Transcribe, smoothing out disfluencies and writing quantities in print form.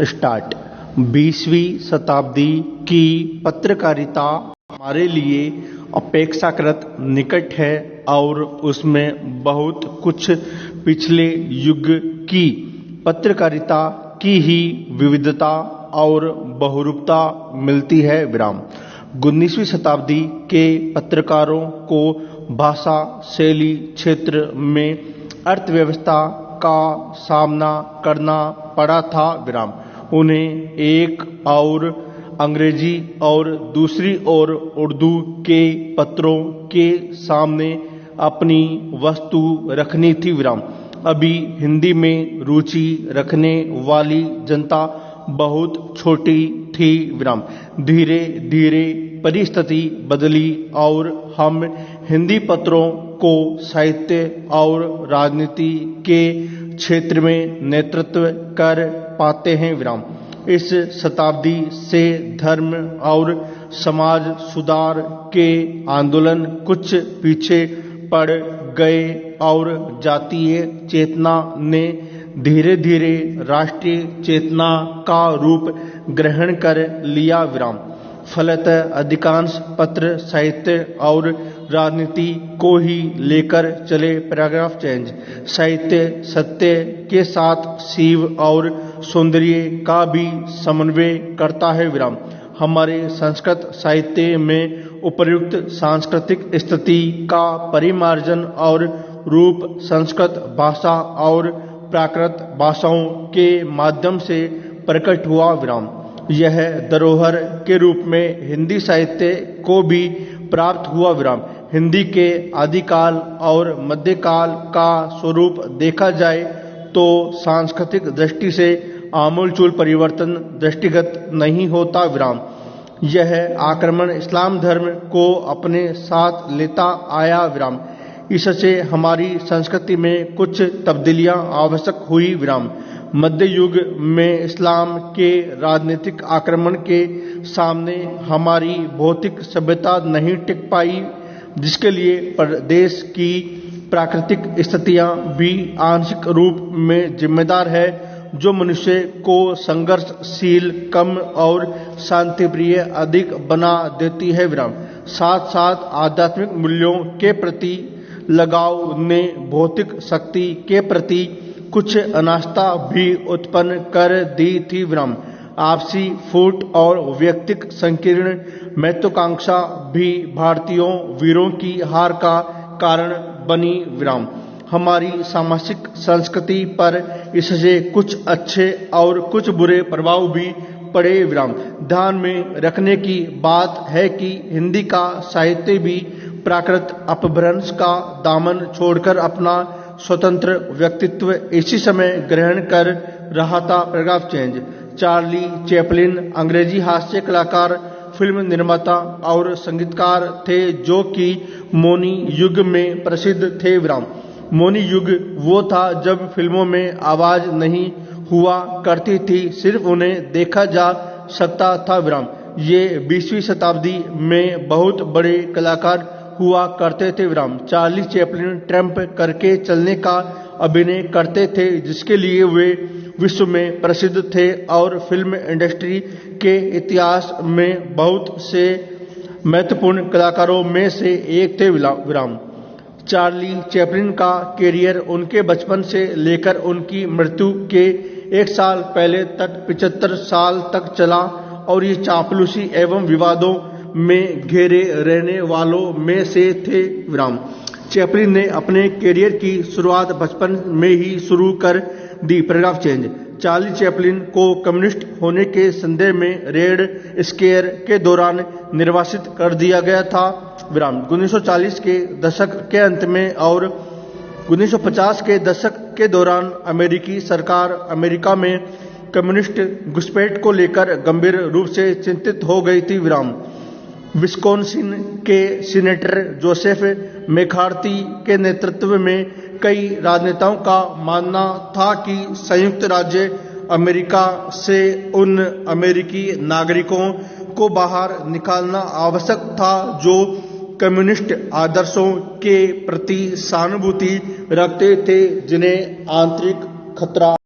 Start. 20वीं शताब्दी की पत्रकारिता हमारे लिए अपेक्षाकृत निकट है और उसमें बहुत कुछ पिछले युग की पत्रकारिता की ही विविधता और बहुरूपता मिलती है। 19वीं शताब्दी के पत्रकारों को भाषा शैली क्षेत्र में अर्थव्यवस्था का सामना करना पड़ा था। उन्हें एक और अंग्रेजी और दूसरी ओर उर्दू के पत्रों के सामने अपनी वस्तु रखनी थी। अभी हिंदी में रुचि रखने वाली जनता बहुत छोटी थी। धीरे धीरे परिस्थिति बदली और हम हिंदी पत्रों को साहित्य और राजनीति के क्षेत्र में नेतृत्व कर पाते हैं। इस शताब्दी से धर्म और समाज सुधार के आंदोलन कुछ पीछे पड़ गए और जातीय चेतना ने धीरे धीरे राष्ट्रीय चेतना का रूप ग्रहण कर लिया। फलतः अधिकांश पत्र साहित्य और राजनीति को ही लेकर चले। Paragraph change. साहित्य सत्य के साथ शिव और सौंदर्य का भी समन्वय करता है। हमारे संस्कृत साहित्य में उपर्युक्त सांस्कृतिक स्थिति का परिमार्जन और रूप संस्कृत भाषा और प्राकृत भाषाओं के माध्यम से प्रकट हुआ। यह धरोहर के रूप में हिंदी साहित्य को भी प्राप्त हुआ। हिंदी के आदिकाल और मध्यकाल का स्वरूप देखा जाए तो सांस्कृतिक दृष्टि से आमूलचूल परिवर्तन दृष्टिगत नहीं होता। यह आक्रमण इस्लाम धर्म को अपने साथ लेता आया। इससे हमारी संस्कृति में कुछ तब्दीलियां आवश्यक हुई। मध्य युग में इस्लाम के राजनीतिक आक्रमण के सामने हमारी भौतिक सभ्यता नहीं टिक पाई, जिसके लिए प्रदेश की प्राकृतिक स्थितियां भी आंशिक रूप में जिम्मेदार है, जो मनुष्य को संघर्षशील कम और शांतिप्रिय अधिक बना देती है। साथ साथ आध्यात्मिक मूल्यों के प्रति लगाव ने भौतिक शक्ति के प्रति कुछ अनास्था भी उत्पन्न कर दी थी। आपसी फूट और व्यक्तिक संकीर्ण महत्वाकांक्षा भी भारतीयों वीरों की हार का कारण बनी। हमारी सामाजिक संस्कृति पर इससे कुछ अच्छे और कुछ बुरे प्रभाव भी पड़े। ध्यान में रखने की बात है कि हिंदी का साहित्य भी प्राकृत अपभ्रंश का दामन छोड़कर अपना स्वतंत्र व्यक्तित्व इसी समय ग्रहण कर रहा था। Paragraph change. चार्ली चैपलिन अंग्रेजी हास्य कलाकार, फिल्म निर्माता और संगीतकार थे जो कि मौनी युग में प्रसिद्ध थे। मौनी युग वो था जब फिल्मों में आवाज नहीं हुआ करती थी, सिर्फ उन्हें देखा जा सकता था। ये 20वीं शताब्दी में बहुत बड़े कलाकार हुआ करते थे। चार्ली चैपलिन ट्रम्प करके चलने का अभिनय करते थे, जिसके लिए वे विश्व में प्रसिद्ध थे और फिल्म इंडस्ट्री के इतिहास में बहुत से महत्वपूर्ण कलाकारों में से एक थे। चार्ली चैपलिन का कैरियर उनके बचपन से लेकर उनकी मृत्यु के एक साल पहले तक 75 साल तक चला और ये चापलूसी एवं विवादों में घेरे रहने वालों में से थे। चैपलिन ने अपने कैरियर की शुरुआत बचपन में ही शुरू कर दी। Paragraph change. चार्ली चैपलिन को कम्युनिस्ट होने के संदेह में रेड स्केयर के दौरान निर्वासित कर दिया गया था। 1940 के दशक के अंत में और 1950 के दशक के दौरान अमेरिकी सरकार अमेरिका में कम्युनिस्ट घुसपैठ को लेकर गंभीर रूप से चिंतित हो गई थी। विस्कॉन्सिन के सीनेटर जोसेफ मैकार्थी के नेतृत्व में कई राजनेताओं का मानना था कि संयुक्त राज्य अमेरिका से उन अमेरिकी नागरिकों को बाहर निकालना आवश्यक था जो कम्युनिस्ट आदर्शों के प्रति सहानुभूति रखते थे, जिन्हें आंतरिक खतरा